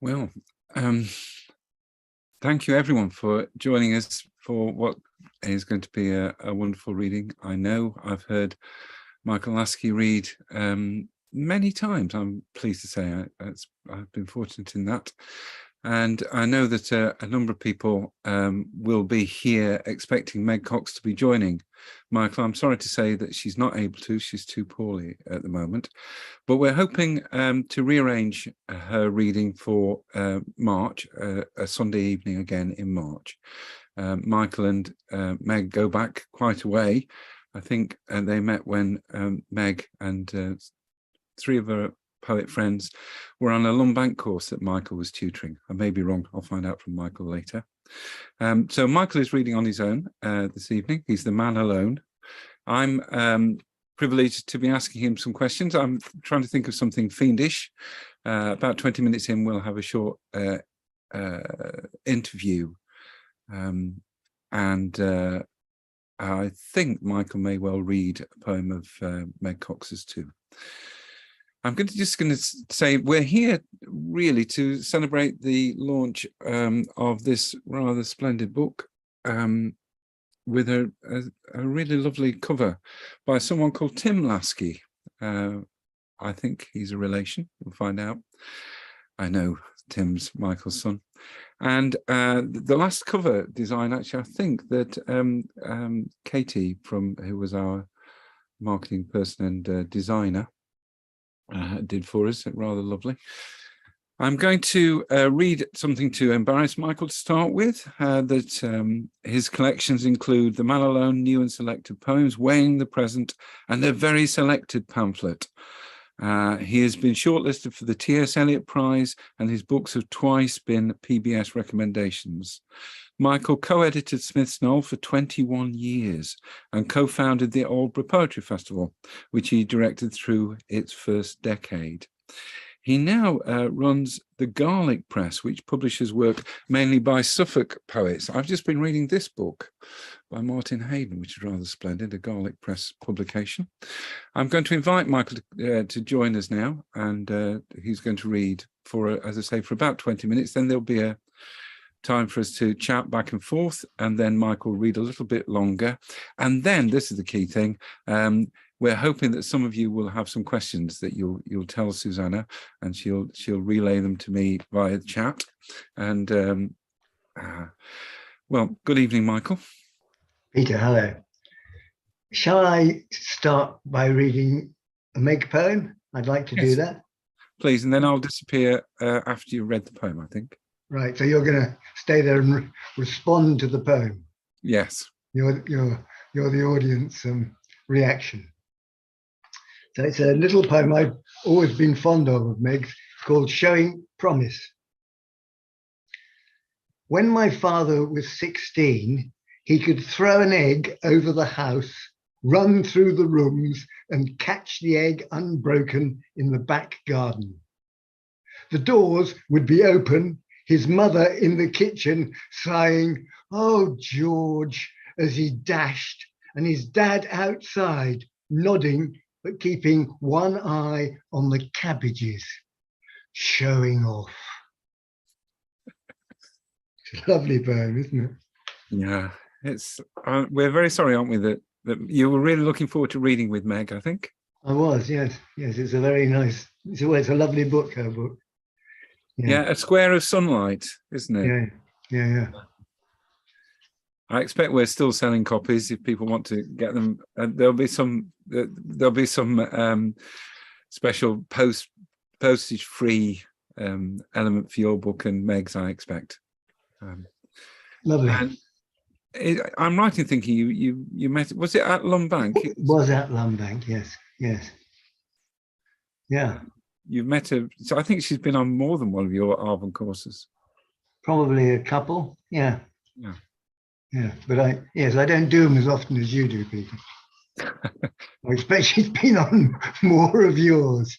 Well, thank you everyone for joining us for what is going to be a wonderful reading. I know I've heard Michael Laskey read many times. I'm pleased to say I've been fortunate in that. And I know that a number of people will be here expecting Meg Cox to be joining. Michael, I'm sorry to say that she's not able to. She's too poorly at the moment. But we're hoping to rearrange her reading for March, a Sunday evening again in March. Michael and Meg go back quite a way. I think they met when Meg and three of her poet friends were on a Lumbank course that Michael was tutoring. I may be wrong. I'll find out from Michael later. So Michael is reading on his own this evening. He's the man alone. I'm privileged to be asking him some questions. I'm trying to think of something fiendish. About 20 minutes in, we'll have a short interview. I think Michael may well read a poem of Meg Cox's too. I'm just going to say we're here really to celebrate the launch of this rather splendid book with a really lovely cover by someone called Tim Laskey. I think he's a relation. We'll find out. I know Tim's Michael's son. And the last cover design, actually, I think that Katie, who was our marketing person and designer, did for us. Rather lovely. I'm going to read something to embarrass Michael to start with. That his collections include The Man Alone, New and Selected Poems, Weighing the Present, and a very selected pamphlet. He has been shortlisted for the T.S. Eliot Prize, and his books have twice been PBS recommendations. Michael co-edited Smith's Knoll for 21 years and co-founded the Aldborough Poetry Festival, which he directed through its first decade. He now runs the Garlic Press, which publishes work mainly by Suffolk poets. I've just been reading this book by Martin Hayden, which is rather splendid, a Garlic Press publication. I'm going to invite Michael to join us now, and he's going to read for, as I say, for about 20 minutes. Then there'll be a time for us to chat back and forth, and then Michael will read a little bit longer. And then, this is the key thing, we're hoping that some of you will have some questions that you'll tell Susanna, and she'll relay them to me via the chat. And well, good evening, Michael. Peter, hello. Shall I start by reading a Meg poem? I'd like to do that. Please, and then I'll disappear after you've read the poem, I think. Right, so you're going to stay there and respond to the poem? Yes. You're the audience reaction. So it's a little poem I've always been fond of Meg's, called Showing Promise. When my father was 16, he could throw an egg over the house, run through the rooms, and catch the egg unbroken in the back garden. The doors would be open, his mother in the kitchen sighing, "Oh, George," as he dashed, and his dad outside nodding, but keeping one eye on the cabbages, showing off. It's a lovely poem, isn't it? Yeah, it's. We're very sorry, aren't we, that you were really looking forward to reading with Meg, I think. I was, yes. It's a very nice. It's a lovely book, her book. Yeah, A Square of Sunlight, isn't it? Yeah. I expect we're still selling copies if people want to get them. There'll be some special postage-free element for your book and Meg's, I expect. Lovely. I'm right in thinking you met. Was it at Lumbank? It was at Lumbank. Yes. Yeah. You've met her. So I think she's been on more than one of your Arvon courses. Probably a couple. Yeah. But I don't do them as often as you do, Peter. I expect she's been on more of yours.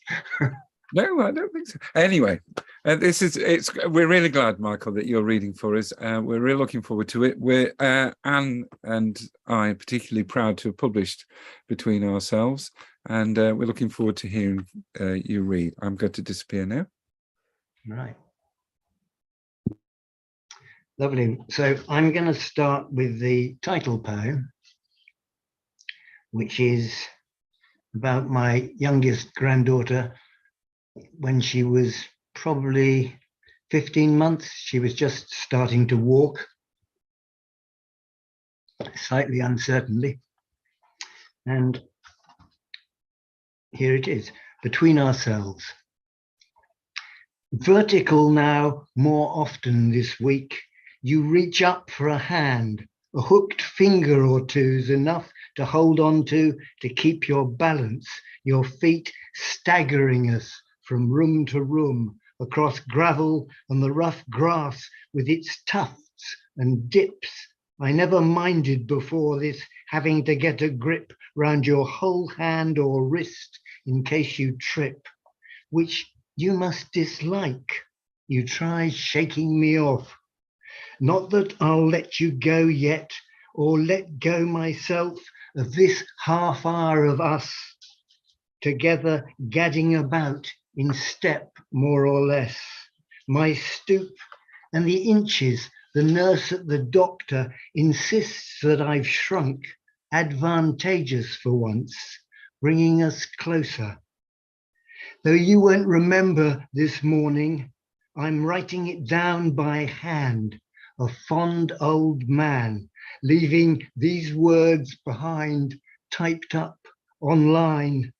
No, I don't think so. Anyway, we're really glad, Michael, that you're reading for us. We're really looking forward to it. We're Anne and I are particularly proud to have published between ourselves, and we're looking forward to hearing you read. I'm going to disappear now. Right. Lovely. So I'm going to start with the title poem, which is about my youngest granddaughter when she was probably 15 months. She was just starting to walk, slightly uncertainly. And here it is, Between Ourselves. Vertical now more often this week, you reach up for a hand, a hooked finger or two's enough to hold on to keep your balance, your feet staggering us from room to room, across gravel and the rough grass with its tufts and dips. I never minded before this, having to get a grip round your whole hand or wrist in case you trip, which you must dislike. You try shaking me off. Not that I'll let you go yet, or let go myself of this half hour of us together gadding about in step more or less. My stoop and the inches the nurse at the doctor insists that I've shrunk, advantageous for once, bringing us closer. Though you won't remember this morning, I'm writing it down by hand, a fond old man, leaving these words behind, typed up online,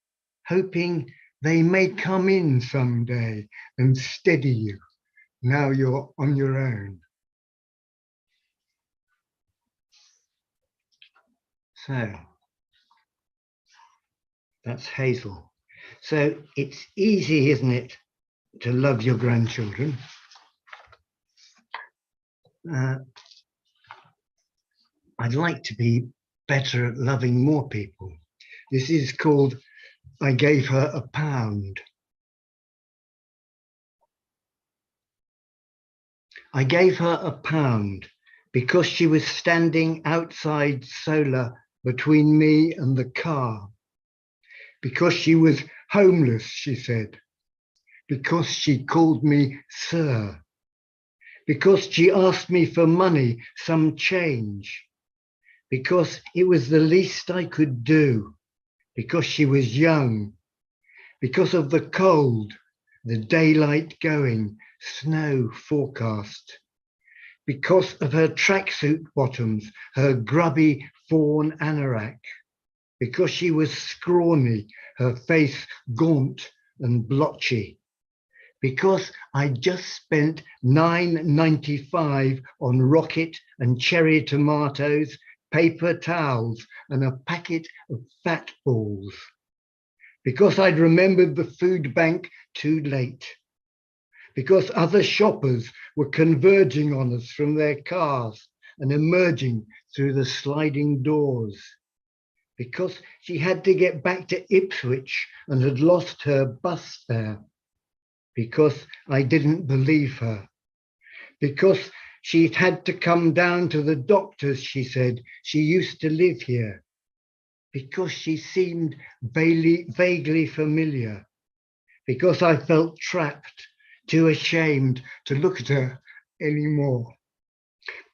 hoping they may come in someday and steady you. Now you're on your own. So that's Hazel. So it's easy, isn't it, to love your grandchildren? I'd like to be better at loving more people. This is called I Gave Her a Pound. I gave her a pound because she was standing outside solar between me and the car. Because she was homeless, she said. Because she called me sir. Because she asked me for money, some change. Because it was the least I could do. Because she was young. Because of the cold, the daylight going, snow forecast. Because of her tracksuit bottoms, her grubby fawn anorak. Because she was scrawny, her face gaunt and blotchy. Because I just spent $9.95 on rocket and cherry tomatoes, paper towels, and a packet of fat balls. Because I'd remembered the food bank too late. Because other shoppers were converging on us from their cars and emerging through the sliding doors. Because she had to get back to Ipswich and had lost her bus fare. Because I didn't believe her. Because she'd had to come down to the doctor's, she said. She used to live here. Because she seemed vaguely familiar. Because I felt trapped, too ashamed to look at her anymore.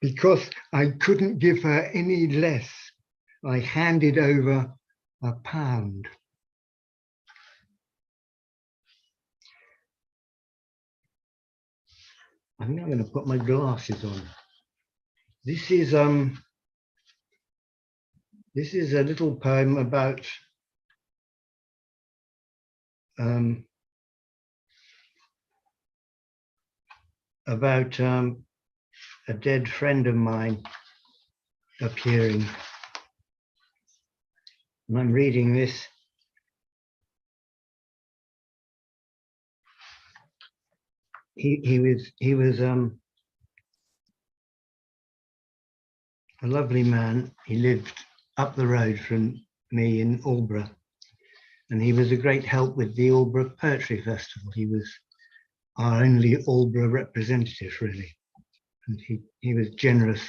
Because I couldn't give her any less, I handed over a pound. I think I'm going to put my glasses on. This is a little poem about a dead friend of mine appearing. And I'm reading this. He was a lovely man. He lived up the road from me in Aldeburgh, and he was a great help with the Aldeburgh Poetry Festival. He was our only Aldeburgh representative, really. And he was generous,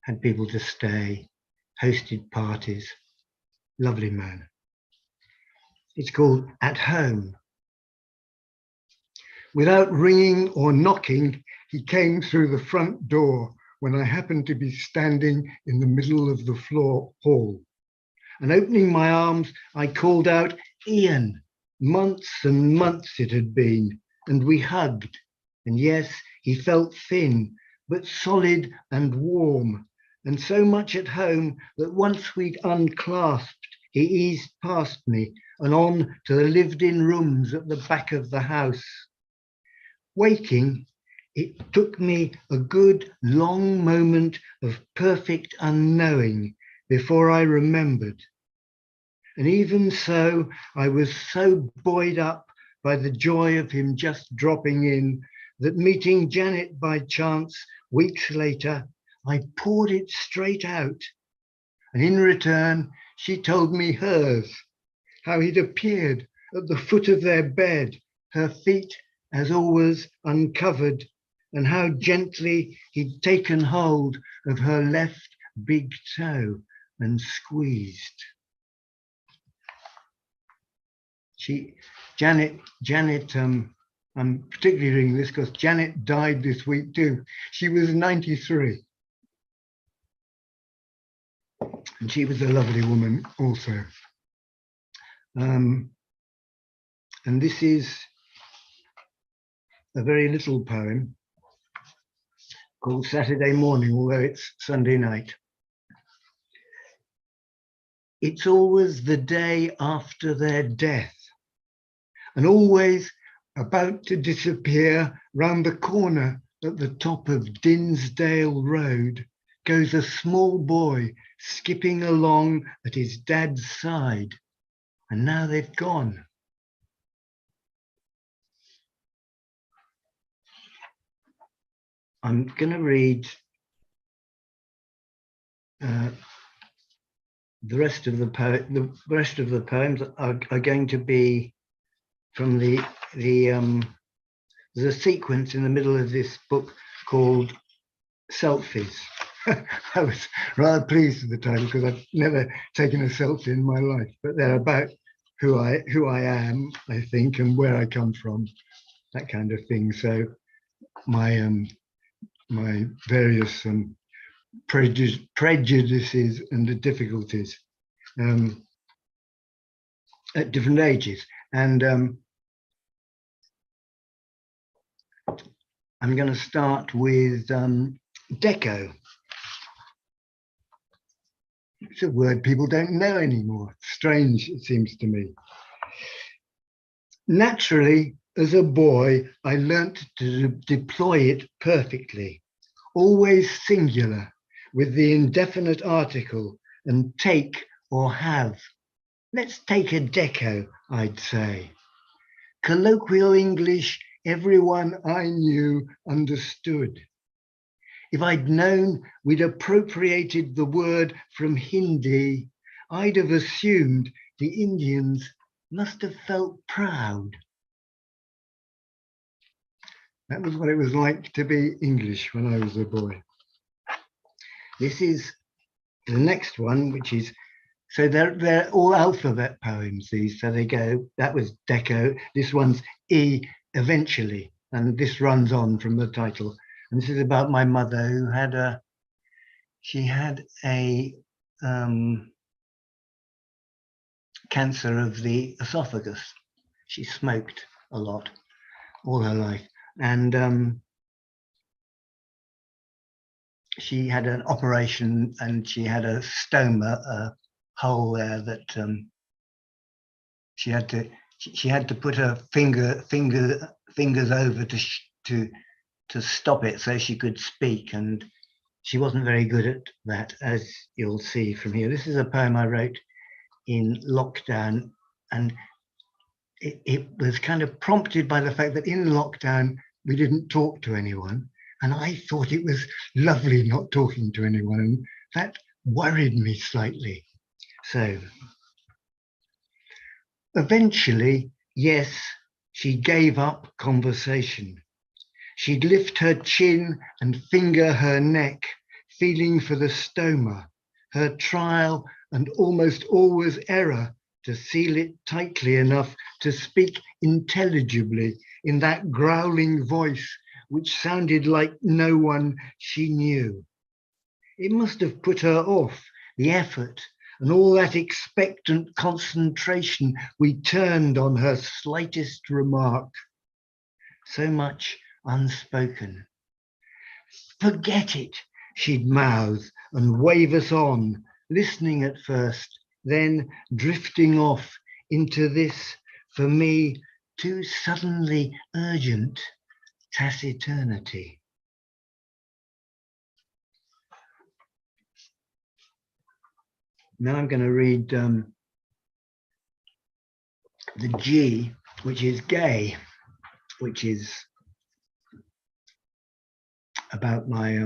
had people to stay, hosted parties. Lovely man. It's called At Home. Without ringing or knocking, he came through the front door, when I happened to be standing in the middle of the hall. And opening my arms, I called out, "Ian!" Months and months it had been, and we hugged. And yes, he felt thin, but solid and warm, and so much at home that once we'd unclasped, he eased past me and on to the lived-in rooms at the back of the house. Waking, it took me a good long moment of perfect unknowing before I remembered. And even so, I was so buoyed up by the joy of him just dropping in that meeting Janet by chance weeks later, I poured it straight out. And in return, she told me hers, how he'd appeared at the foot of their bed, her feet, as always, uncovered, and how gently he'd taken hold of her left big toe and squeezed. Janet, I'm particularly reading this because Janet died this week too. She was 93. And she was a lovely woman also. And this is a very little poem called Saturday Morning, although it's Sunday night. It's always the day after their death, and always about to disappear round the corner at the top of Dinsdale Road goes a small boy skipping along at his dad's side, and now they've gone. I'm going to read the rest of the poems are going to be from there's a sequence in the middle of this book called Selfies. I was rather pleased with the title because I've never taken a selfie in my life, but they're about who I am, I think, and where I come from, that kind of thing. So my my various prejudices and the difficulties at different ages. And I'm going to start with deco. It's a word people don't know anymore. Strange, it seems to me. Naturally, as a boy, I learnt to deploy it perfectly, always singular, with the indefinite article and take or have. Let's take a deco, I'd say. Colloquial English everyone I knew understood. If I'd known we'd appropriated the word from Hindi, I'd have assumed the Indians must have felt proud. That was what it was like to be English when I was a boy. This is the next one, which is, so they're all alphabet poems, these. So they go, that was deco. This one's E, eventually. And this runs on from the title. And this is about my mother who had a cancer of the esophagus. She smoked a lot all her life. And she had an operation and she had a stoma, a hole there that she had to put her fingers over to stop it so she could speak, and she wasn't very good at that, as you'll see from here. This is a poem I wrote in lockdown, and it was kind of prompted by the fact that in lockdown we didn't talk to anyone, and I thought it was lovely not talking to anyone, and that worried me slightly. So eventually, yes, she gave up conversation. She'd lift her chin and finger her neck, feeling for the stoma, her trial and almost always error to seal it tightly enough to speak intelligibly in that growling voice which sounded like no one she knew. It must have put her off, the effort and all that expectant concentration we turned on her slightest remark. So much unspoken. Forget it, she'd mouth and wave us on, listening at first, then drifting off into this, for me, too suddenly urgent taciturnity. Now I'm going to read the G, which is gay, which is about my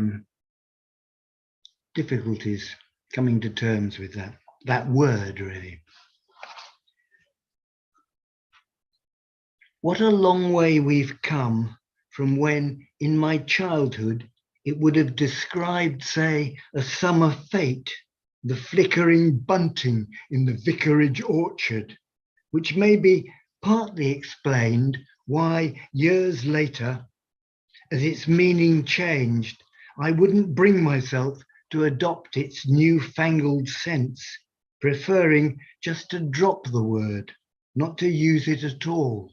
difficulties coming to terms with that word, really. What a long way we've come from when, in my childhood, it would have described, say, a summer fete, the flickering bunting in the vicarage orchard, which may be partly explained why, years later, as its meaning changed, I wouldn't bring myself to adopt its newfangled sense, preferring just to drop the word, not to use it at all.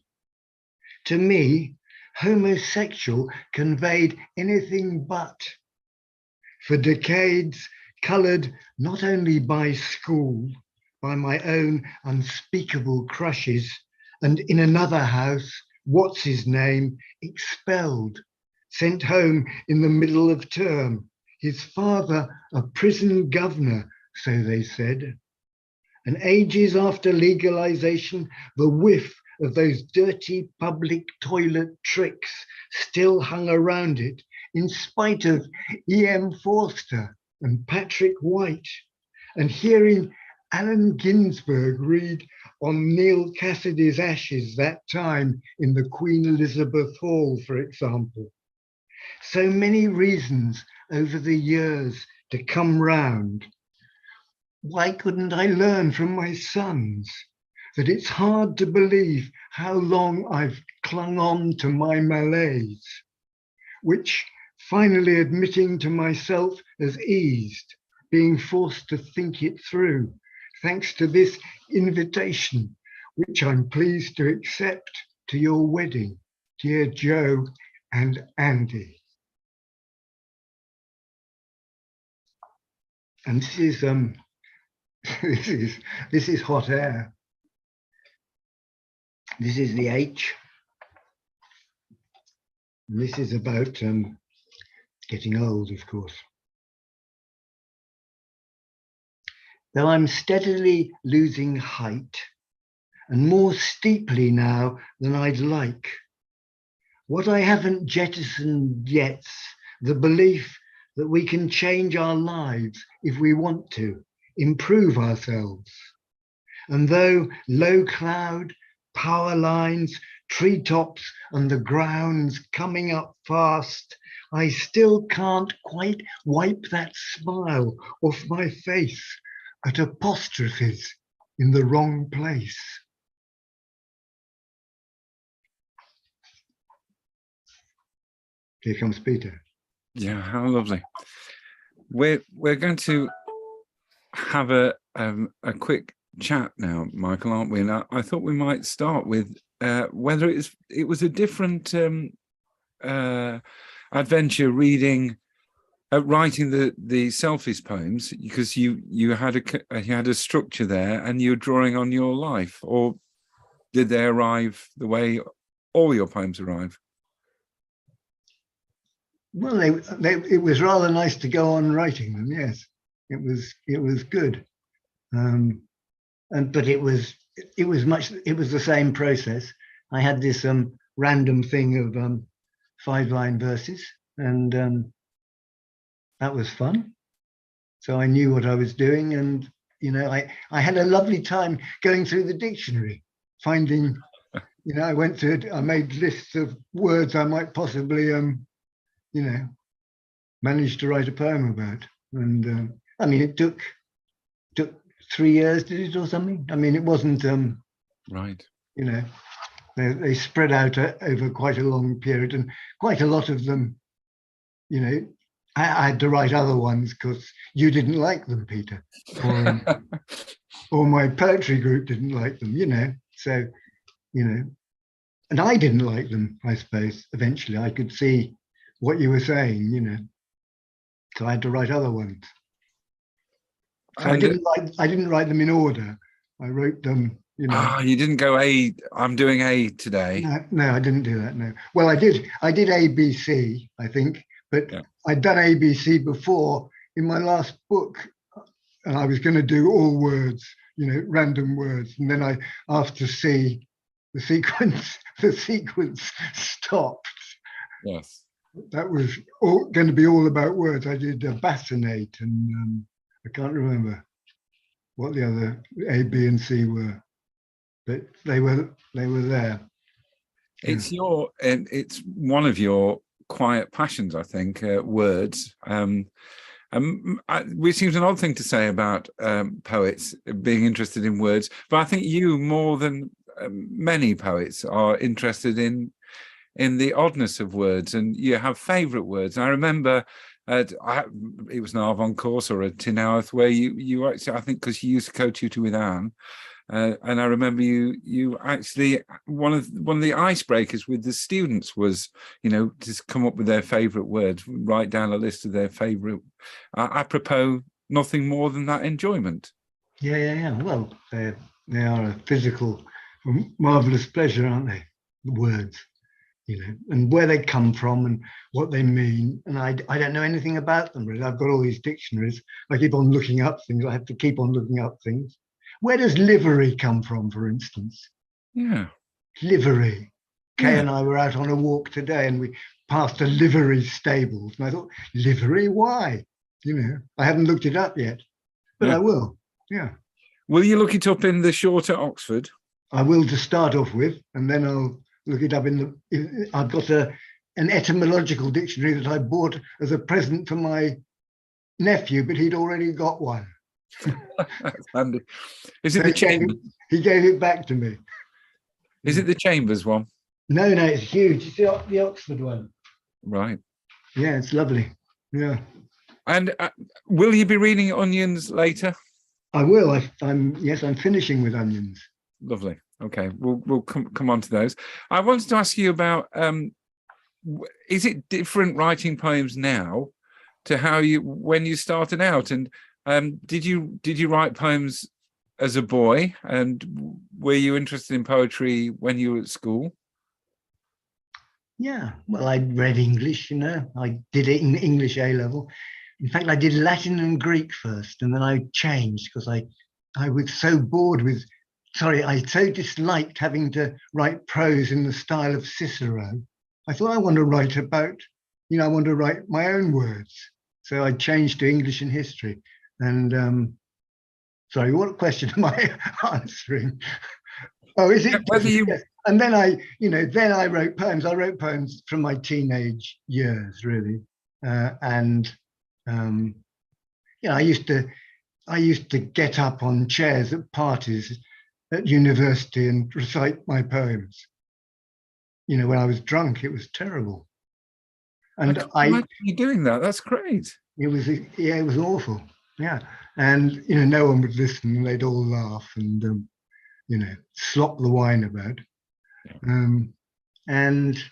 To me, homosexual conveyed anything but. For decades, coloured not only by school, by my own unspeakable crushes, and in another house, what's his name, expelled, sent home in the middle of term, his father a prison governor, so they said. And ages after legalization, the whiff of those dirty public toilet tricks still hung around it, in spite of E.M. Forster and Patrick White, and hearing Allen Ginsberg read on Neil Cassidy's ashes that time in the Queen Elizabeth Hall, for example. So many reasons over the years to come round. Why couldn't I learn from my sons that it's hard to believe how long I've clung on to my malaise, which finally admitting to myself has eased, being forced to think it through, thanks to this invitation, which I'm pleased to accept to your wedding, dear Joe and Andy. And this is this is hot air. This is the H. And this is about getting old, of course. Though I'm steadily losing height, and more steeply now than I'd like, what I haven't jettisoned yet's the belief that we can change our lives if we want to, improve ourselves. And though low cloud, power lines, treetops and the ground's coming up fast, I still can't quite wipe that smile off my face at apostrophes in the wrong place. Here comes Peter. Yeah, how lovely. We're going to have a quick chat now, Michael, aren't we? And I thought we might start with whether it was a different adventure writing the selfish poems, because you had a structure there and you're drawing on your life, or did they arrive the way all your poems arrive? Well, it was rather nice to go on writing them. Yes, it was good, but it was the same process. I had this random thing of 5-line verses, and that was fun. So I knew what I was doing, and I had a lovely time going through the dictionary, finding, I went through it. I made lists of words I might possibly managed to write a poem about. And I mean, it took 3 years, did it, or something? I mean, it wasn't, right. They spread out over quite a long period, and quite a lot of them, I had to write other ones because you didn't like them, Peter, or my poetry group didn't like them, So, and I didn't like them, I suppose. Eventually, I could see what you were saying, so I had to write other ones. So I And didn't write them in order. I wrote them, you didn't go I'm doing A today. No, I didn't do that. No. Well, I did ABC, I think, but Yeah. I'd done ABC before in my last book, and I was going to do all words, random words, and then after C, the sequence stopped. Yes. That was going to be all about words. I did a bassinate, and I can't remember what the other A, B, and C were, but they were there. It's it's one of your quiet passions, I think, words. Which seems an odd thing to say about poets being interested in words, but I think you, more than many poets, are interested in the oddness of words, and you have favourite words. And I remember it was an Arvon course or a Tinouth where you actually, I think, because you used to co-tutor with Anne. And I remember you actually, one of the icebreakers with the students was, just come up with their favourite words, write down a list of their favourite, apropos nothing more than that enjoyment. Yeah. Well, they are a physical, marvelous pleasure, aren't they? The words, and where they come from and what they mean. And I don't know anything about them really. I've got all these dictionaries. I keep on looking up things. I have to keep on looking up things. Where does livery come from, for instance? Yeah. Livery. Kay Yeah. and I were out on a walk today and we passed a livery stables. And I thought, livery? Why? I haven't looked it up yet, but Yeah. I will. Yeah. Will you look it up in the shorter Oxford? I will, to start off with, and then I'll look it up I've got an etymological dictionary that I bought as a present for my nephew, but he'd already got one. That's handy. Is it the Chambers? He gave it back to me. Is it the Chambers one? No, it's huge. It's the Oxford one. Right. Yeah, it's lovely. Yeah. And will you be reading Onions later? I will. I'm finishing with Onions. Lovely. Okay, we'll come on to those. I wanted to ask you about is it different writing poems now to when you started out? And did you write poems as a boy? And were you interested in poetry when you were at school? Yeah, well, I read English, I did it in English A level. In fact, I did Latin and Greek first, and then I changed because I was so bored I so disliked having to write prose in the style of Cicero. I thought I want to write I want to write my own words. So I changed to English and history. And sorry, what question am I answering? Oh, is it? Whether you... Yes. And then I wrote poems. I wrote poems from my teenage years, really. I used to get up on chairs at parties at university and recite my poems. When I was drunk, it was terrible. And I imagine you doing that. That's great. It was awful. Yeah. And no one would listen, and they'd all laugh and slop the wine about. Yeah. And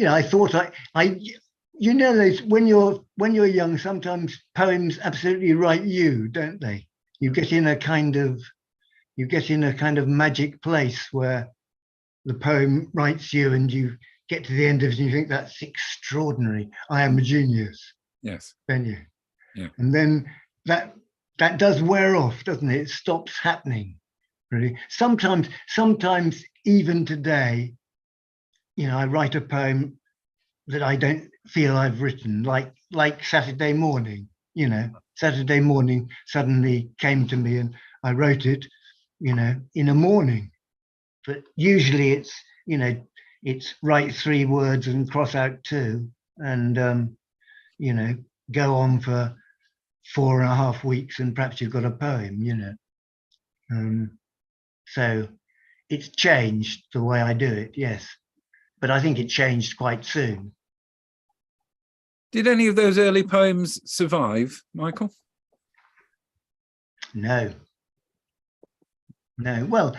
I thought when you're young, sometimes poems absolutely write you, don't they? You get in a kind of magic place where the poem writes you, and you get to the end of it and you think, that's extraordinary. I am a genius. Yes. Don't you? Yeah. And then that does wear off, doesn't it? It stops happening, really. Sometimes even today, I write a poem that I don't feel I've written, like Saturday Morning. Saturday Morning suddenly came to me and I wrote it, in a morning. But usually it's write 3 words and cross out 2 and, go on for 4.5 weeks and perhaps you've got a poem, So it's changed the way I do it, yes. But I think it changed quite soon. Did any of those early poems survive, Michael? No. Well,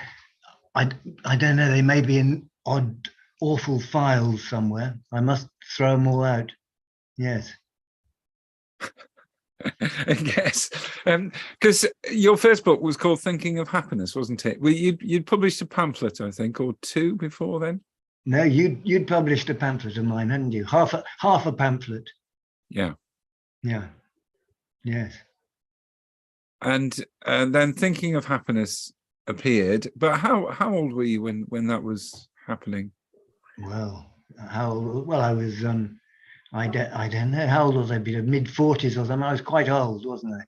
I don't know. They may be in odd, awful files somewhere. I must throw them all out. Yes. I guess, because your first book was called Thinking of Happiness, wasn't it? Well, you'd published a pamphlet, I think, or two before then. No, you'd published a pamphlet of mine, hadn't you? Half a pamphlet. Yeah. Yeah. Yes. And then Thinking of Happiness appeared. But how old were you when that was happening? Well, I was I don't know how old was I? Mid-40s or something. I was quite old, wasn't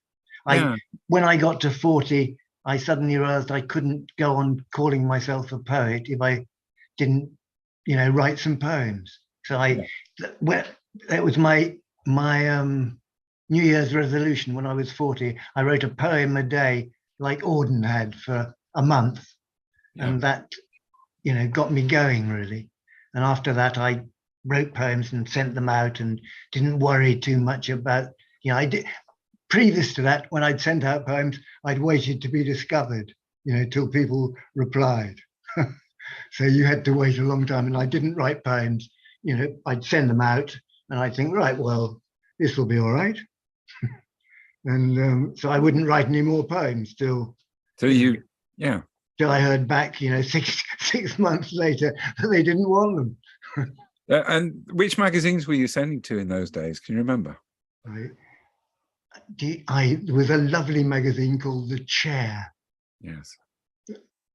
I? When I got to 40, I suddenly realized I couldn't go on calling myself a poet if I didn't, write some poems. So that was my New Year's resolution when I was 40. I wrote a poem a day, like Auden had for a month, and that, got me going really. And after that, I wrote poems and sent them out and didn't worry too much about, I did. Previous to that, when I'd sent out poems, I'd waited to be discovered, till people replied. So you had to wait a long time, and I didn't write poems. I'd send them out and I'd think, right, well, this will be all right. And so I wouldn't write any more poems till I heard back, 6 months later that they didn't want them. And which magazines were you sending to in those days? Can you remember? There was a lovely magazine called The Chair. Yes.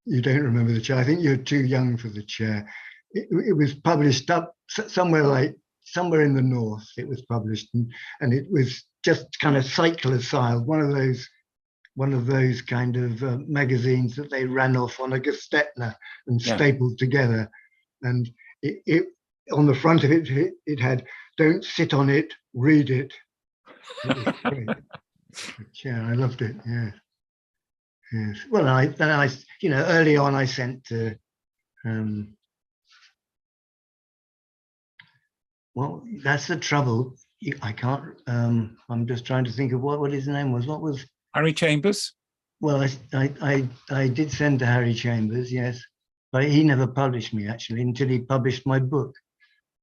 You don't remember The Chair? I think you're too young for The Chair. It was published up somewhere in the north. It was published, and it was just kind of cyclophile, one of those kind of magazines that they ran off on a Gestetner and stapled together. And it on the front of it had, "Don't sit on it, read it." It was great. Yeah, I loved it. Yeah. Yes. Well, I early on I sent to well, that's the trouble. I can't. I'm just trying to think of what his name was. What was Harry Chambers? Well, I did send to Harry Chambers, yes, but he never published me actually until he published my book.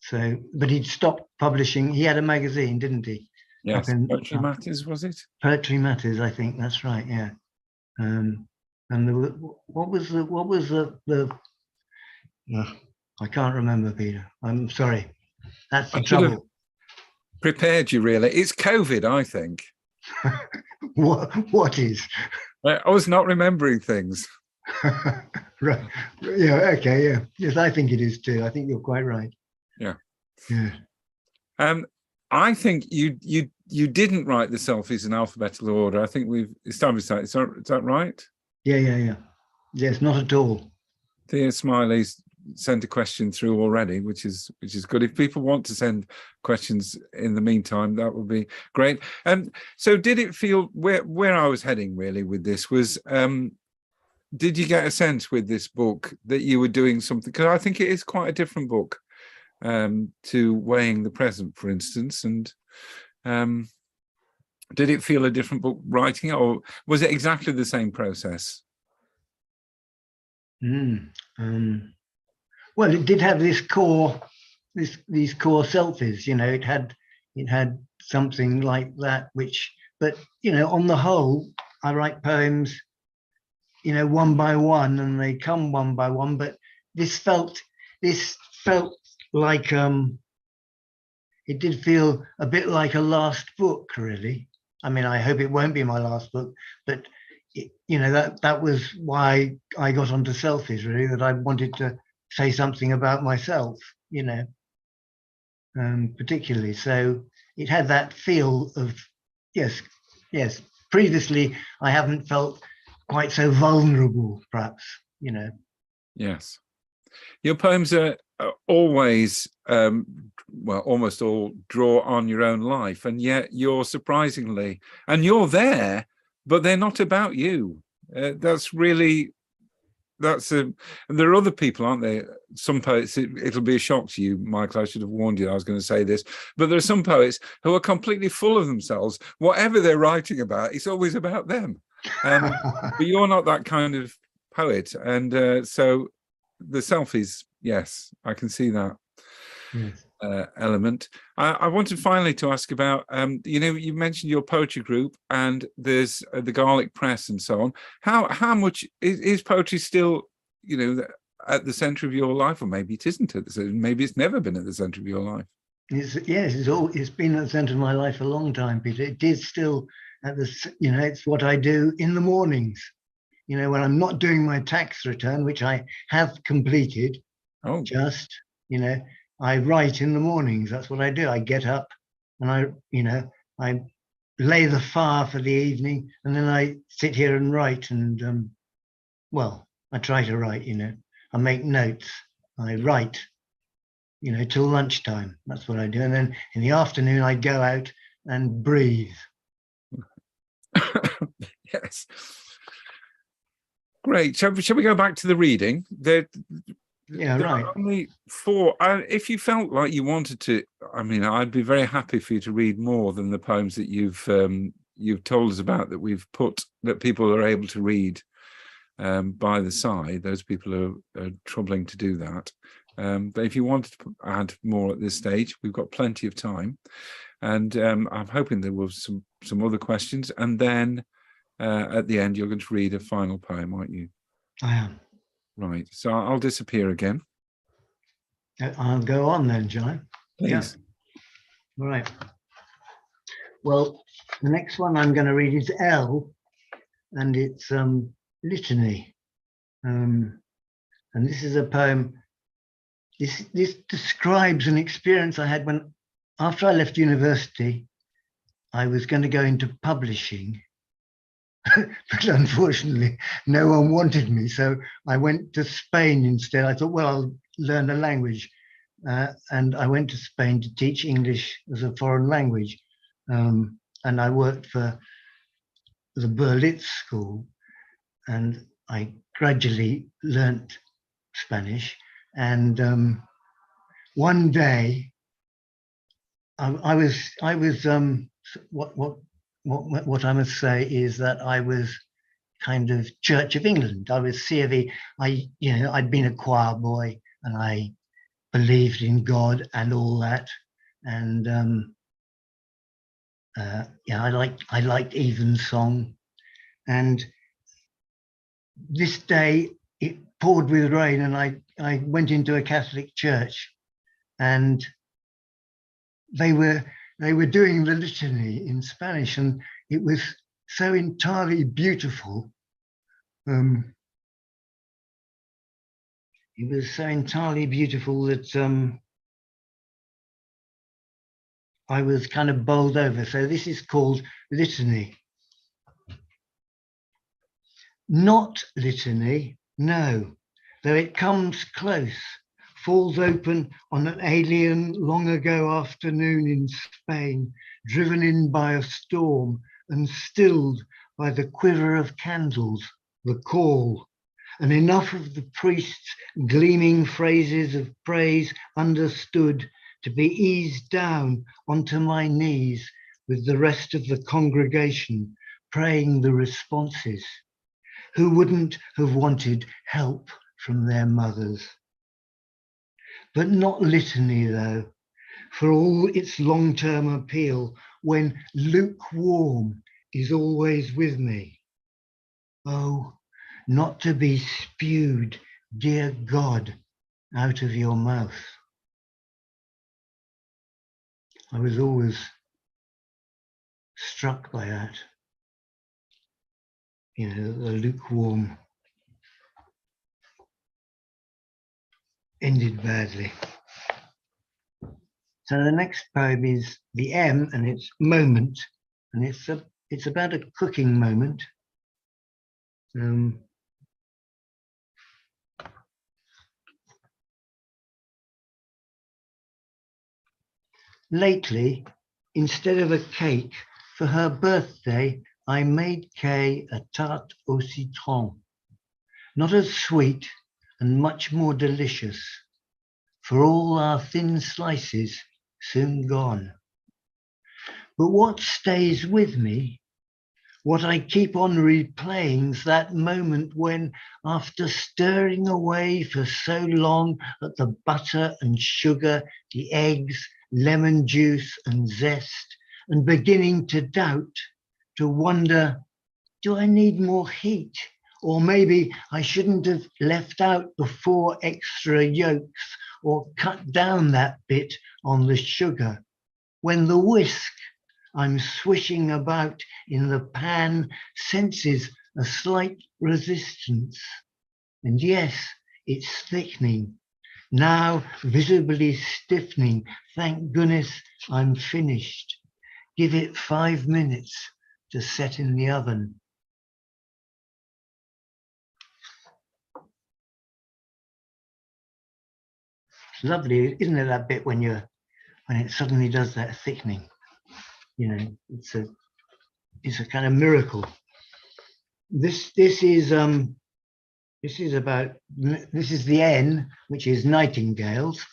So, but he'd stopped publishing. He had a magazine, didn't he? Yes. Poetry Matters, was it? Poetry Matters, I think that's right. Yeah. And what was the I can't remember, Peter. I'm sorry. That's the trouble. Prepared you really. It's COVID, I think. What is? I was not remembering things. Right. Yeah. Okay. Yeah. Yes, I think it is too. I think you're quite right. Yeah. Yeah. I think you didn't write the selfies in alphabetical order. I think we've established that. Is that right? Yeah. Yes, not at all. Thea Smiley's sent a question through already, which is good. If people want to send questions in the meantime, that would be great. So did it feel, where I was heading really with this was, did you get a sense with this book that you were doing something? Because I think it is quite a different book to Weighing the Present, for instance. And did it feel a different book writing it, or was it exactly the same process? Well, it did have these core selfies, it had something like that, but on the whole, I write poems, one by one, and they come one by one, but this felt like, it did feel a bit like a last book, really. I mean, I hope it won't be my last book, but that was why I got onto selfies, really, that I wanted to say something about myself, particularly. So it had that feel of, yes. Previously, I haven't felt quite so vulnerable, perhaps, Yes. Your poems are always, almost all draw on your own life, and yet you're surprisingly, and you're there, but they're not about you. That's really that's a. And there are other people, aren't there? Some poets. It'll be a shock to you, Michael. I should have warned you. I was going to say this, but there are some poets who are completely full of themselves. Whatever they're writing about, it's always about them. But you're not that kind of poet, and so the selfies. Yes, I can see that. Yes. Element. I wanted finally to ask about, you mentioned your poetry group, and there's the Garlic Press and so on. How much is poetry still, at the centre of your life, or maybe it isn't at the centre, maybe it's never been at the centre of your life? It's been at the centre of my life a long time, Peter. It is still at the, it's what I do in the mornings. When I'm not doing my tax return, which I have completed, I write in the mornings. That's what I do. I get up and I lay the fire for the evening, and then I sit here and write. And I try to write. I make notes. I write. Till lunchtime. That's what I do. And then in the afternoon, I go out and breathe. Yes. Great. Shall we go back to the reading? There right. are only 4. If you felt like you wanted to, I'd be very happy for you to read more than the poems that you've told us about, that we've put, that people are able to read by the side. Those people are troubling to do that. But if you wanted to add more at this stage, we've got plenty of time. And I'm hoping there will some other questions. And then at the end, you're going to read a final poem, aren't you? I am. Right. So I'll disappear again. I'll go on then, John. Please. Yeah. Right. Well, the next one I'm going to read is L, and it's Litany. And this is a poem. This describes an experience I had after I left university. I was going to go into publishing, but unfortunately no one wanted me, so I went to Spain instead. I thought, well, I'll learn a language, and I went to Spain to teach English as a foreign language, and I worked for the Berlitz school, and I gradually learnt Spanish. And one day I was what I must say is that I was kind of Church of England. I was C of E. I'd been a choir boy, and I believed in God and all that. And I liked evensong. And this day it poured with rain, and I went into a Catholic church, and they were doing the litany in Spanish, and it was so entirely beautiful. It was so entirely beautiful that I was kind of bowled over. So this is called Litany. Not litany, no, though it comes close, falls open on an alien long ago afternoon in Spain, driven in by a storm and stilled by the quiver of candles, the call, and enough of the priest's gleaming phrases of praise understood to be eased down onto my knees with the rest of the congregation, praying the responses. Who wouldn't have wanted help from their mothers? But not litany, though, for all its long-term appeal, when lukewarm is always with me. Oh, not to be spewed, dear God, out of your mouth. I was always struck by that. The lukewarm ended badly. So the next poem is the M, and it's moment, and it's about a cooking moment. Lately, instead of a cake for her birthday, I made Kay a tarte au citron. not as sweet and much more delicious, for all our thin slices soon gone. But what stays with me, what I keep on replaying's that moment when, after stirring away for so long at the butter and sugar, the eggs, lemon juice and zest, and beginning to doubt, to wonder, do I need more heat? Or maybe I shouldn't have left out the 4 extra yolks or cut down that bit on the sugar. When the whisk I'm swishing about in the pan senses a slight resistance. And yes, it's thickening, now visibly stiffening. Thank goodness I'm finished. Give it 5 minutes to set in the oven. It's lovely, isn't it, that bit when it suddenly does that thickening? You know, it's a kind of miracle. This is the N, which is nightingales.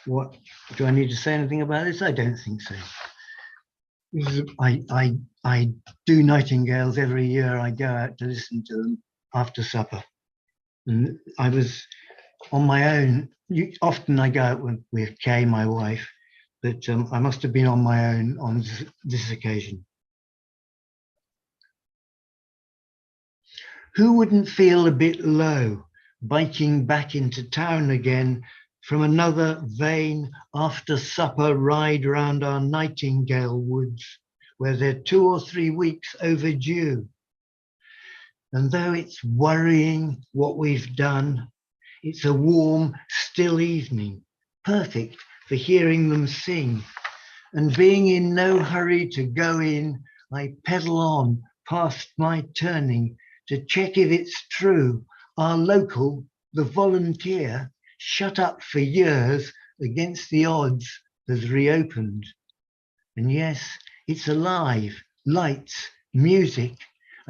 What do I need to say anything about this? I don't think so. I do nightingales every year. I go out to listen to them after supper. And I was on my own. Often I go out with Kay, my wife, but I must have been on my own on this occasion. Who wouldn't feel a bit low, biking back into town again from another vain after-supper ride round our nightingale woods, where they're 2 or 3 weeks overdue? And though it's worrying what we've done, it's a warm, still evening, perfect for hearing them sing. And being in no hurry to go in, I pedal on past my turning to check if it's true. Our local, the volunteer, shut up for years against the odds, has reopened. And yes, it's alive, lights, music.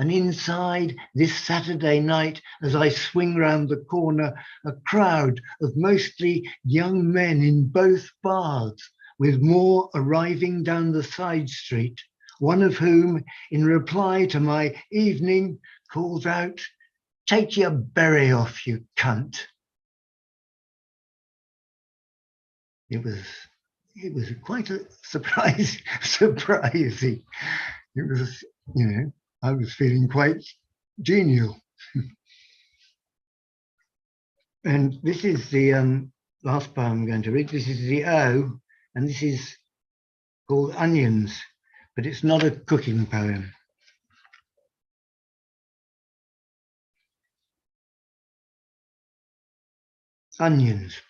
And inside this Saturday night, as I swing round the corner, a crowd of mostly young men in both bars, with more arriving down the side street, one of whom, in reply to my evening, calls out, "Take your berry off, you cunt." It was quite a surprising. It was, you know, I was feeling quite genial. And this is the last poem I'm going to read. This is the O, and this is called Onions, but it's not a cooking poem. Onions.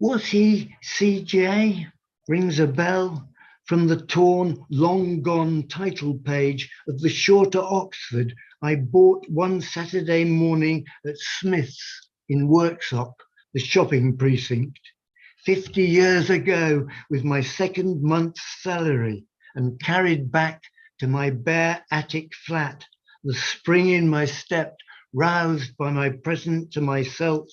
Was he CJ? Rings a bell from the torn, long gone title page of the shorter Oxford I bought one Saturday morning at Smith's in Worksop, the shopping precinct, 50 years ago with my second month's salary, and carried back to my bare attic flat, the spring in my step roused by my present to myself,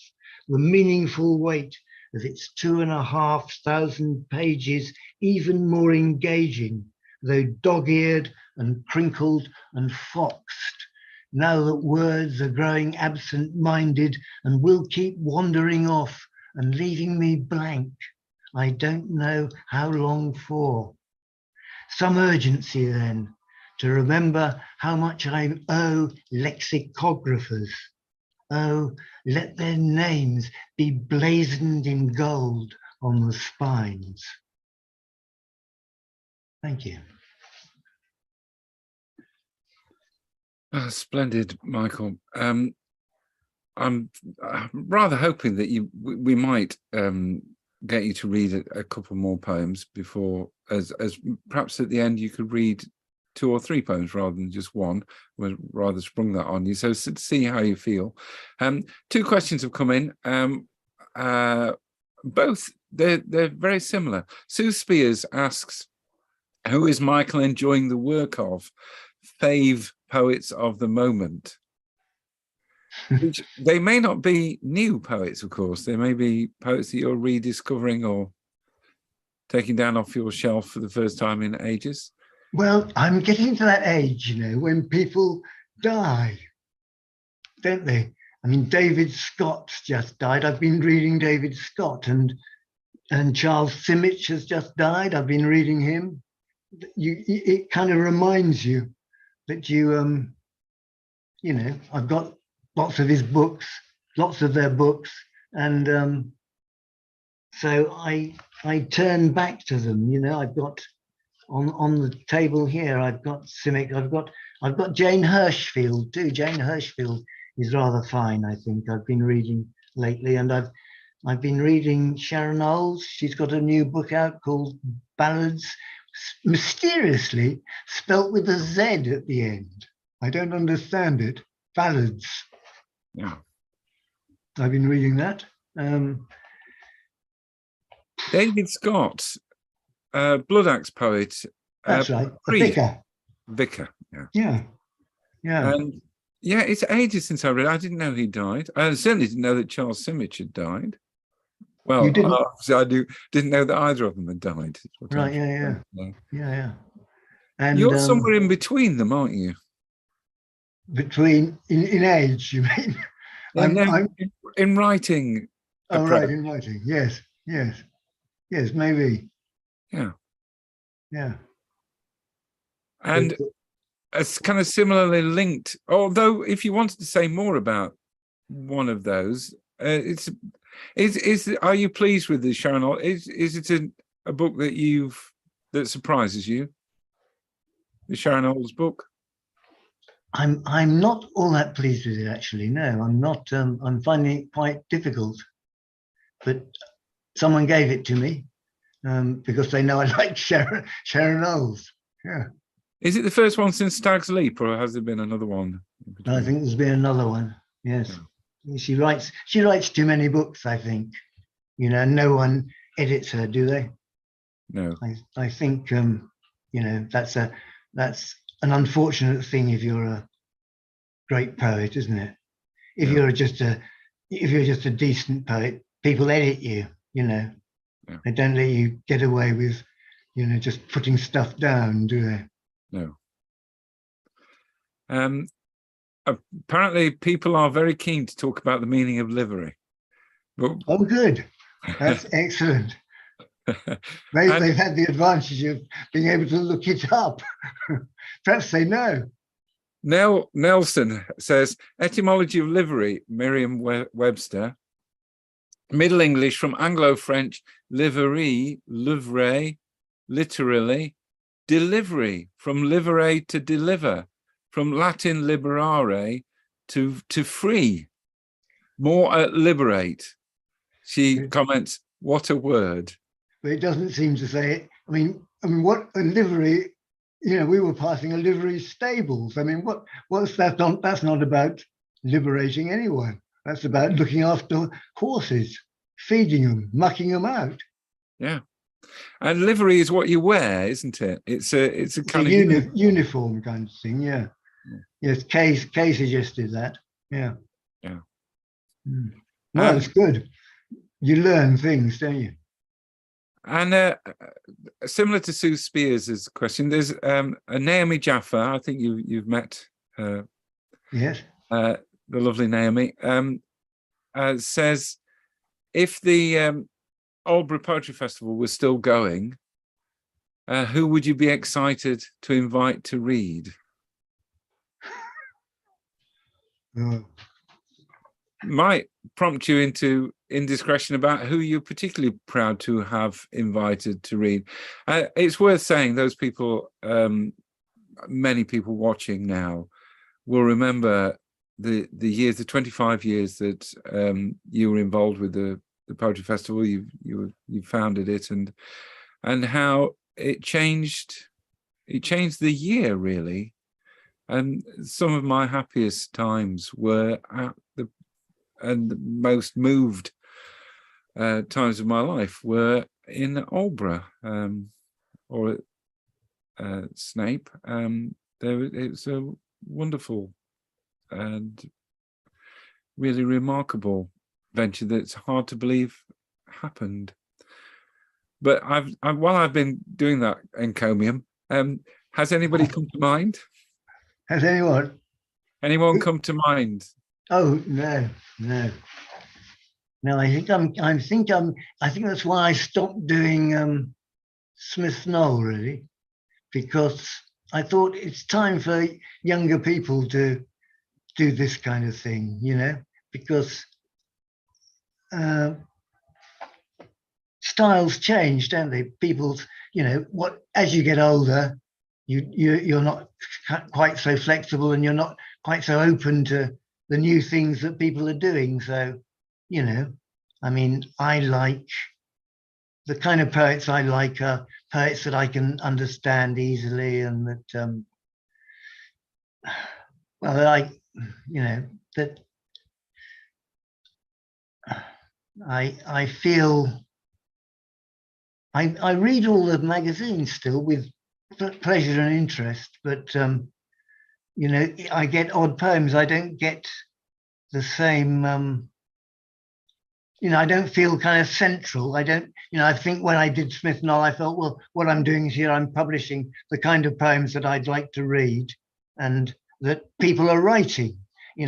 the meaningful weight of its 2,500 pages, even more engaging, though dog-eared and crinkled and foxed, now that words are growing absent-minded and will keep wandering off and leaving me blank, I don't know how long for. Some urgency then, to remember how much I owe lexicographers. Oh, let their names be blazoned in gold on the spines. Thank you. Oh, splendid, Michael. I'm rather hoping that we might get you to read a couple more poems before, as perhaps at the end you could read 2 or 3 poems rather than just one. We'd rather sprung that on you. So see how you feel. 2 questions have come in. Both they're very similar. Sue Spears asks, Who is Michael enjoying the work of? Fave poets of the moment. Which, they may not be new poets, of course. They may be poets that you're rediscovering or taking down off your shelf for the first time in ages. Well, I'm getting to that age, you know, when people die, don't they? I mean, David Scott's just died. I've been reading David Scott, and Charles Simic has just died. I've been reading him. It kind of reminds you that you know, I've got lots of his books, lots of their books, and so I turn back to them. You know, I've got on the table here, I've got Simic, I've got Jane Hirschfield too. Jane Hirschfield is rather fine, I think. I've been reading lately, and I've been reading Sharon Olds. She's got a new book out called Ballads, mysteriously spelt with a Z at the end. I don't understand it. Ballads. Yeah. I've been reading that. David Scott, Blood Axe poet. That's right. A vicar. Vicar, yeah. Yeah. Yeah. And yeah, it's ages since I read. I didn't know he died. I certainly didn't know that Charles Simic had died. Well, You didn't? obviously I didn't know that either of them had died. Right, yeah. And you're somewhere in between them, aren't you? Between in age, you mean? I'm in writing. Oh, right, in writing. Yes, maybe. Yeah. And But, it's kind of similarly linked. Although, if you wanted to say more about one of those, are you pleased with the Sharon Olds? Is it a book that surprises you? The Sharon Olds book? I'm not all that pleased with it, actually. No, I'm not. I'm finding it quite difficult. But someone gave it to me because they know I like Sharon Olds. Yeah. Is it the first one since Stag's Leap, or has there been another one? I think there's been another one. Yes. Yeah. She writes too many books, I think. You know, no one edits her, do they? No. I think you know, that's an unfortunate thing if you're a great poet, isn't it? If you're just a decent poet, people edit you, you know. Yeah. They don't let you get away with, you know, just putting stuff down, do they? No. Apparently people are very keen to talk about the meaning of livery. But... Oh, good. That's excellent. They've had the advantage of being able to look it up. Perhaps they know. Nelson says, etymology of livery, Merriam-Webster, Middle English from Anglo-French, livery, livre, literally, delivery, from livere to deliver, from Latin liberare to free, more liberate. She comments, what a word. But it doesn't seem to say it. I mean, what a livery, you know, we were passing a livery stables. I mean, what's that? That's not about liberating anyone. That's about looking after horses, feeding them, mucking them out. Yeah. And livery is what you wear, isn't it? It's a kind of uniform kind of thing. Yeah. Yes. Kay suggested that. Yeah. Yeah. Well, it's good. You learn things, don't you? And similar to Sue Spears' question, there's a Naomi Jaffa. I think you've met her. Yes. The lovely Naomi says, if the Aldeburgh Poetry Festival was still going, who would you be excited to invite to read? Might prompt you into indiscretion about who you're particularly proud to have invited to read. It's worth saying those people, many people watching now, will remember the years, the 25 years that you were involved with the Poetry Festival. You founded it, and how it changed the year, really. And some of my happiest times were and the most moved times of my life were in Aldeburgh, or Snape. It's a wonderful and really remarkable venture that's hard to believe happened. But while I've been doing that encomium, has anybody come to mind? Has anyone? Anyone come to mind? Oh no. I think that's why I stopped doing Smith Knoll, really, because I thought it's time for younger people to do this kind of thing, because styles change, don't they? People's, as you get older, you're not quite so flexible, and you're not quite so open to the new things that people are doing. So, I mean, I like the kind of poets I like are poets that I can understand easily, and that that I feel I read all the magazines still with pleasure and interest, but I get odd poems. I don't get the same. I don't feel kind of central. I don't. I think when I did Smith Knoll, I felt, well, what I'm doing here, I'm publishing the kind of poems that I'd like to read, and that people are writing.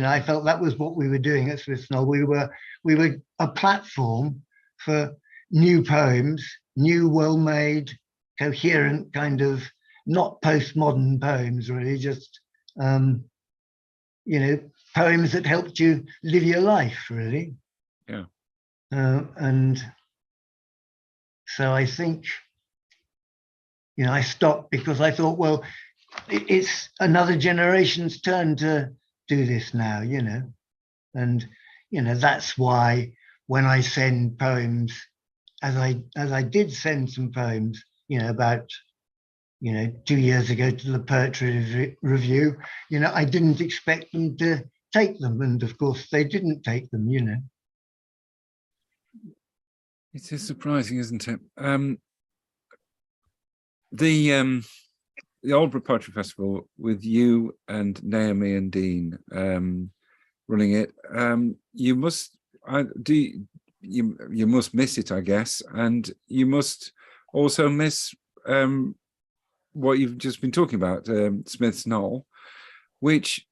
I felt that was what we were doing at Smith Knoll. We were a platform for new poems, new, well-made, coherent kind of, not postmodern poems, really, just poems that helped you live your life, really. Yeah. And so I think, I stopped because I thought, well, it's another generation's turn to do this now, and that's why when I send poems, as I did send some poems, about 2 years ago to the Poetry Review, I didn't expect them to take them, and of course they didn't take them. It is surprising, isn't it? The Aldeburgh Poetry Festival, with you and Naomi and Dean running it, you must miss it, I guess, and you must also miss what you've just been talking about, Smith's Knoll, which,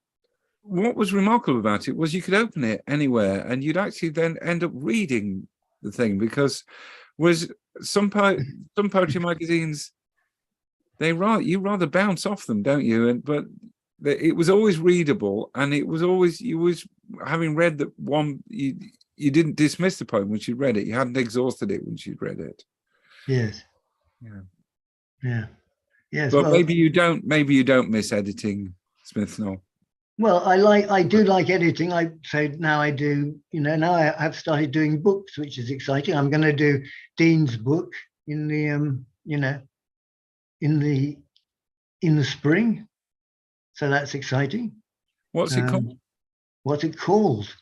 what was remarkable about it was you could open it anywhere and you'd actually then end up reading the thing, because some poetry magazines, you rather bounce off them, don't you? But it was always readable, and it was always, you was having read that one, you didn't dismiss the poem once you'd read it. You hadn't exhausted it once you'd read it. Yes. Yes. But maybe you don't miss editing Smith Knoll. Well, I do like editing. Now I do, now I have started doing books, which is exciting. I'm going to do Dean's book in the in the spring, so that's exciting. What's it called? What's it called?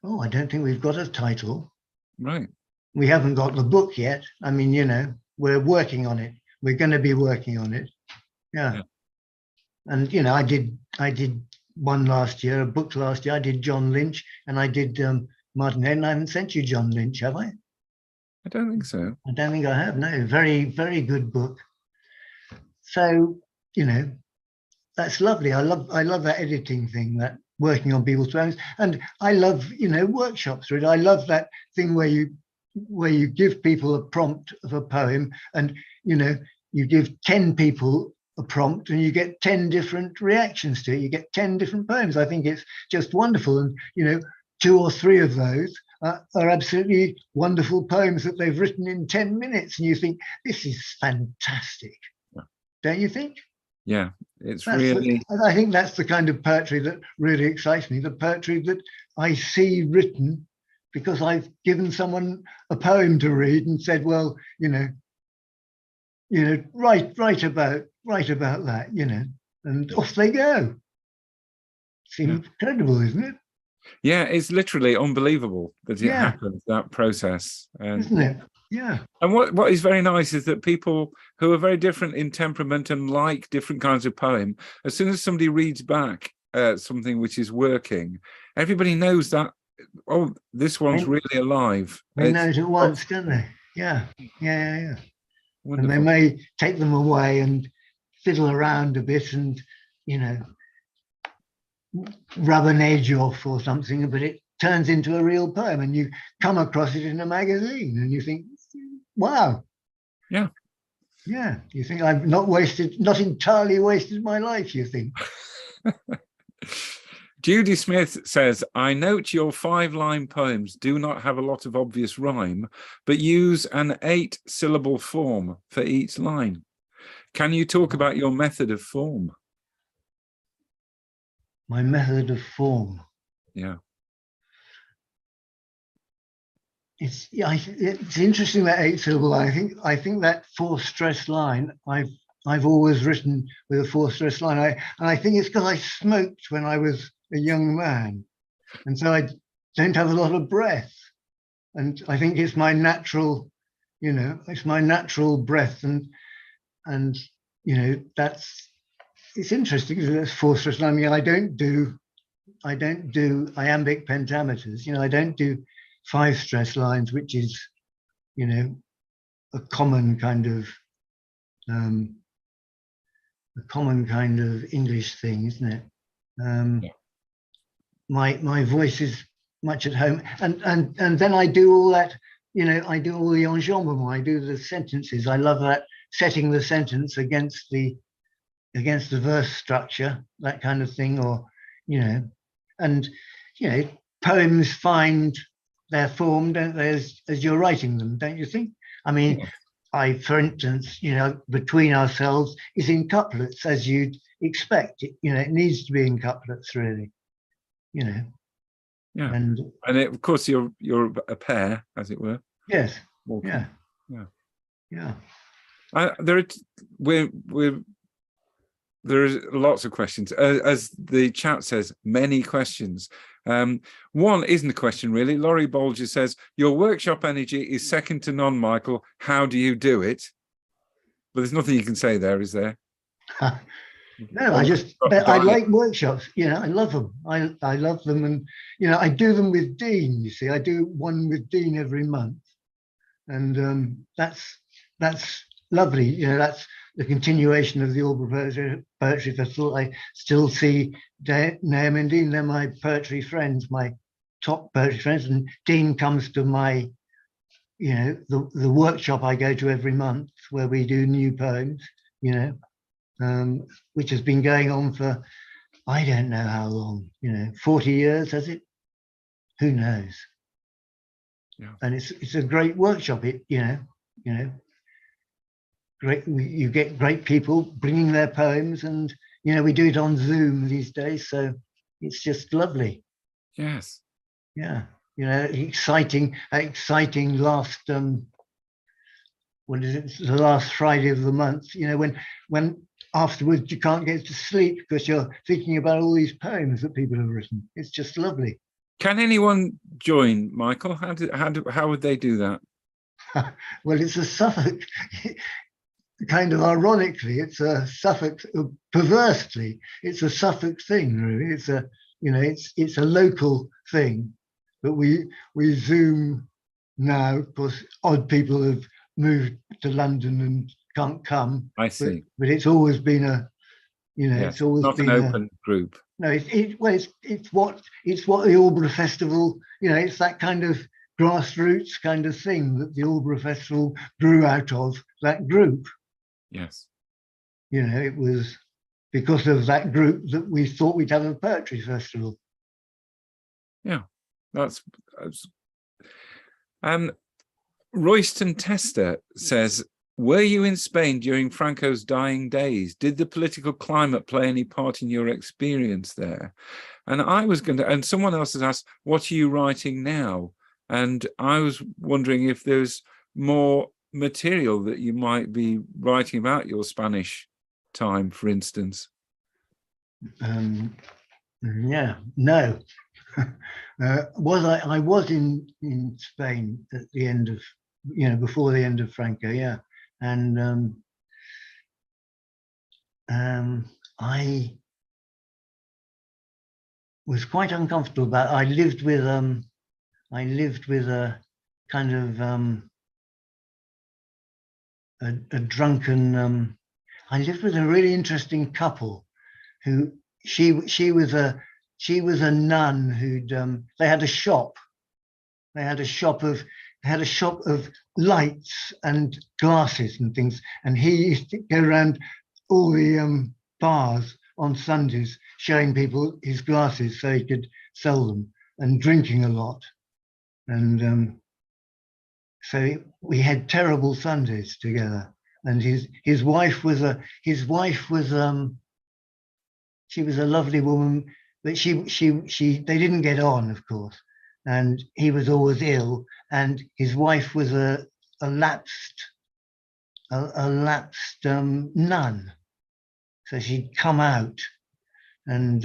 Oh, I don't think we've got a title. Right. We haven't got the book yet. I mean, we're working on it. We're going to be working on it. Yeah. And I did one last year, a book last year. I did John Lynch, and I did Martin Hayden. I haven't sent you John Lynch, have I? I don't think so. I don't think I have. No, very, very good book. So, that's lovely. I love that editing thing, that working on people's poems, and I love, workshops. Really, I love that thing where you give people a prompt of a poem, and you give 10 people a prompt, and you get 10 different reactions to it. You get 10 different poems. I think it's just wonderful, and 2 or 3 of those are absolutely wonderful poems that they've written in 10 minutes, and you think, this is fantastic. Don't you think? Yeah, I think that's the kind of poetry that really excites me, the poetry that I see written because I've given someone a poem to read and said, well, write about that, and off they go. Seems incredible, isn't it? Yeah, it's literally unbelievable that it happens, that process. Isn't it? Yeah. And what is very nice is that people who are very different in temperament and like different kinds of poem, as soon as somebody reads back something which is working, everybody knows that, oh, this one's really alive. They know it at once, don't they? Yeah. Yeah. And they Wonderful. may take them away and fiddle around a bit and, you know, rub an edge off or something, but it turns into a real poem, and you come across it in a magazine and you think, wow. Yeah. Yeah. You think I've not entirely wasted my life, you think. Judy Smith says, I note your 5-line poems do not have a lot of obvious rhyme, but use an 8-syllable form for each line. Can you talk about your method of form? My method of form. Yeah. It's interesting, that 8-syllable. I think that 4-stress line, I've always written with a 4-stress line. And I think it's because I smoked when I was a young man, and so I don't have a lot of breath. And I think it's my natural, it's my natural breath, and it's interesting because that's 4-stress line. I mean, I don't do iambic pentameters. I don't do 5-stress lines, which is, a common kind of English thing, isn't it? Yeah. My voice is much at home, and then I do all that. I do all the enjambment. I do the sentences. I love that, setting the sentence against the verse structure, that kind of thing, or and poems find their form, don't they, as you're writing them, don't you think? I mean, yeah. For instance, Between Ourselves is in couplets, as you'd expect. It needs to be in couplets, really. Yeah. And of course you're a pair, as it were. Yes. Walking. Yeah. There are lots of questions. As the chat says, many questions. One isn't a question, really. Laurie Bolger says, your workshop energy is second to none, Michael. How do you do it? But there's nothing you can say there, is there? No, I like workshops. I love them. I love them. And, I do them with Dean, you see. I do one with Dean every month. And that's lovely. That's the continuation of the Albury Poetry Festival. I still see Nahum and Dean. They're my poetry friends, my top poetry friends. And Dean comes to my, the workshop I go to every month, where we do new poems, which has been going on for, I don't know how long, 40 years, has it? Who knows? Yeah. And it's a great workshop. Great, you get great people bringing their poems, and we do it on Zoom these days, so it's just lovely. Yes. Yeah. Exciting last what is it, the last Friday of the month, when afterwards you can't get to sleep because you're thinking about all these poems that people have written. It's just lovely. Can anyone join, Michael? How would they do that? Well, it's a Suffolk, kind of ironically, it's a Suffolk, perversely, it's a Suffolk thing, really. It's a, it's a local thing, but we Zoom now. Of course, odd people have moved to London and can't come. I see. But it's always been a, it's always not been an open group. No, it's what the Albury Festival, it's that kind of grassroots kind of thing that the Albury Festival grew out of, that group. Yes. It was because of that group that we thought we'd have a poetry festival. Yeah, that's Royston Tester says, were you in Spain during Franco's dying days? Did the political climate play any part in your experience there? And I was going to, and someone else has asked, what are you writing now? And I was wondering if there's more material that you might be writing about your Spanish time, for instance. Yeah, no. I was in Spain at the end of before the end of Franco, yeah. And I was quite uncomfortable about it. I lived with a kind of a drunken. I lived with a really interesting couple, who she was a nun who'd they had a shop. They had a shop of lights and glasses and things, and he used to go around all the bars on Sundays showing people his glasses so he could sell them, and drinking a lot. And so we had terrible Sundays together. And his wife was she was a lovely woman, but she they didn't get on, of course. And he was always ill, and his wife was a lapsed nun. So she'd come out, and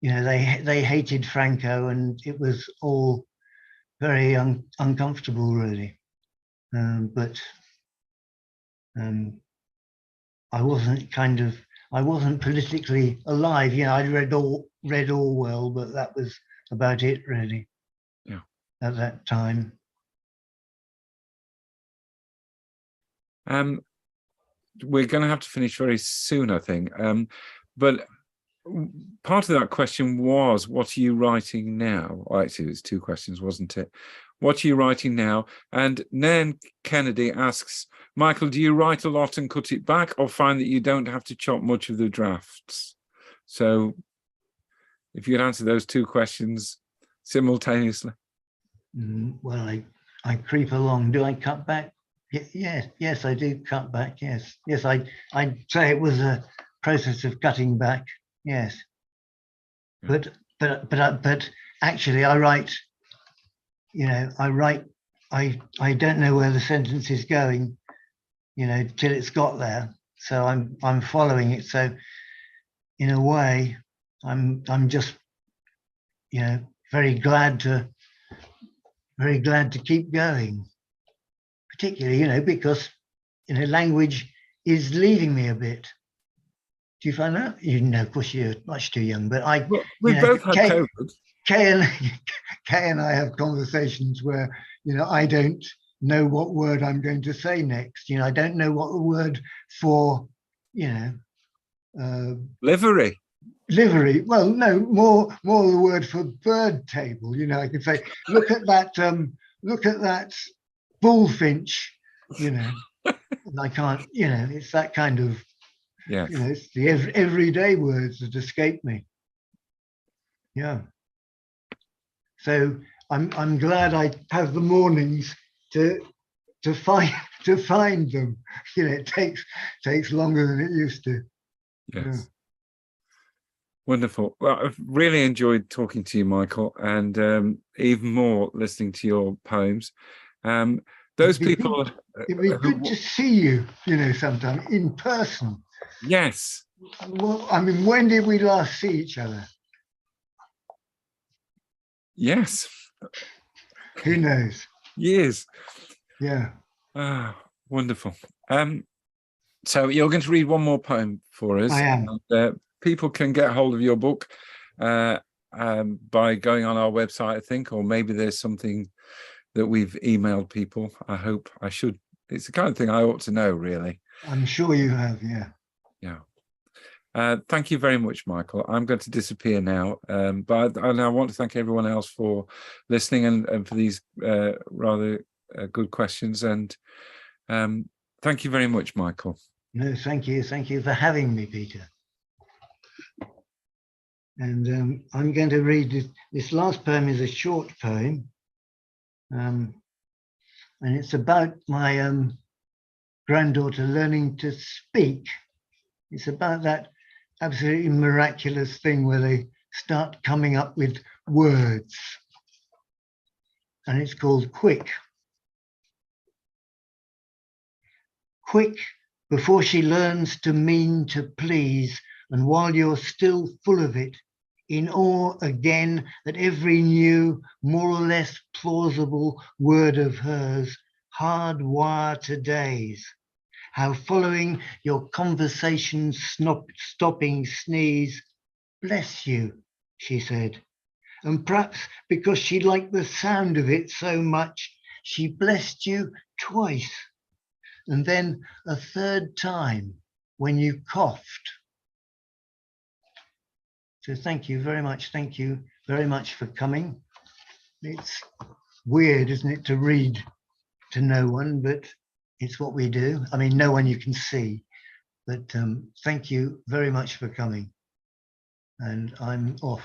they hated Franco, and it was all very uncomfortable, really. But I wasn't politically alive. I read Orwell, but that was about it, really. Yeah. At that time. We're going to have to finish very soon, I think. But part of that question was, what are you writing now? Well, actually, it's two questions, wasn't it? What are you writing now? And Nan Kennedy asks, Michael, do you write a lot and cut it back, or find that you don't have to chop much of the drafts? So if you could answer those two questions simultaneously. Well, I creep along. Do I cut back? Yes, I do cut back. Yes, I'd say it was a process of cutting back. Yes, but actually, I write. I don't know where the sentence is going, till it's got there. So I'm following it. So in a way, I'm just, very glad to keep going. Particularly, because language is leaving me a bit. Do you find that? Of course, you're much too young, but we both had COVID. Kay and I have conversations where, I don't know what word I'm going to say next. I don't know what the word for, livery. Livery. Well, no, more the word for bird table. I can say, look at that bullfinch. And I can't. It's that kind of. Yeah. It's the everyday words that escape me. Yeah. So I'm glad I have the mornings to find them. It takes longer than it used to. Yes. Yeah. Wonderful. Well, I've really enjoyed talking to you, Michael, and even more listening to your poems. Those people. It'd be good to see you, sometime in person. Yes. Well, when did we last see each other? Yes. Who knows? Years. Yeah. Ah, wonderful. So you're going to read one more poem for us. I am. And, people can get hold of your book by going on our website, I think, or maybe there's something that we've emailed people. I hope I should. It's the kind of thing I ought to know, really. I'm sure you have, yeah. Yeah. Thank you very much, Michael. I'm going to disappear now, but I want to thank everyone else for listening and for these rather good questions. And thank you very much, Michael. No, thank you. Thank you for having me, Peter. And I'm going to read this last poem. Is a short poem, and it's about my granddaughter learning to speak. It's about that absolutely miraculous thing where they start coming up with words. And it's called Quick. Quick, before she learns to mean to please, and while you're still full of it, in awe again at every new, more or less plausible word of hers, hardwire today's. How following your conversation stopping sneeze, bless you, she said. And perhaps because she liked the sound of it so much, she blessed you twice. And then a third time when you coughed. So thank you very much. Thank you very much for coming. It's weird, isn't it, to read to no one, but it's what we do. I mean, no one you can see, but thank you very much for coming. And I'm off.